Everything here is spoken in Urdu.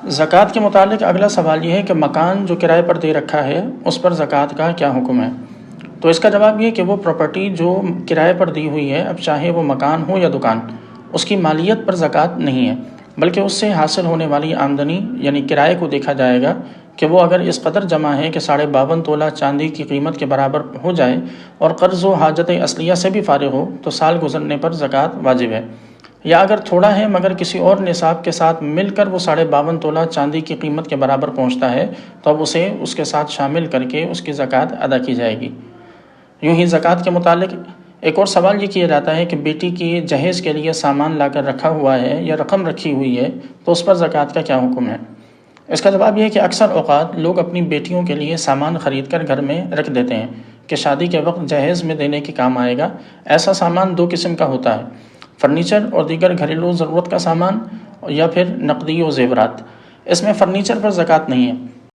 زکوٰۃ کے متعلق اگلا سوال یہ ہے کہ مکان جو کرائے پر دے رکھا ہے اس پر زکوٰۃ کا کیا حکم ہے؟ تو اس کا جواب یہ کہ وہ پراپرٹی جو کرائے پر دی ہوئی ہے، اب چاہے وہ مکان ہو یا دکان، اس کی مالیت پر زکوٰۃ نہیں ہے، بلکہ اس سے حاصل ہونے والی آمدنی یعنی کرائے کو دیکھا جائے گا کہ وہ اگر اس قدر جمع ہے کہ 52.5 تولہ چاندی کی قیمت کے برابر ہو جائے اور قرض و حاجت اصلیہ سے بھی فارغ ہو تو سال گزرنے پر زکوٰۃ واجب ہے، یا اگر تھوڑا ہے مگر کسی اور نصاب کے ساتھ مل کر وہ 52.5 تولہ چاندی کی قیمت کے برابر پہنچتا ہے تو اب اسے اس کے ساتھ شامل کر کے اس کی زکوٰۃ ادا کی جائے گی۔ یوں ہی زکوٰۃ کے متعلق ایک اور سوال یہ کیا جاتا ہے کہ بیٹی کی جہیز کے لیے سامان لا کر رکھا ہوا ہے یا رقم رکھی ہوئی ہے تو اس پر زکوٰۃ کا کیا حکم ہے؟ اس کا جواب یہ ہے کہ اکثر اوقات لوگ اپنی بیٹیوں کے لیے سامان خرید کر گھر میں رکھ دیتے ہیں کہ شادی کے وقت جہیز میں دینے کے کام آئے گا۔ ایسا سامان دو قسم کا ہوتا ہے: فرنیچر اور دیگر گھریلو ضرورت کا سامان، یا پھر نقدی و زیورات۔ اس میں فرنیچر پر زکوٰۃ نہیں ہے،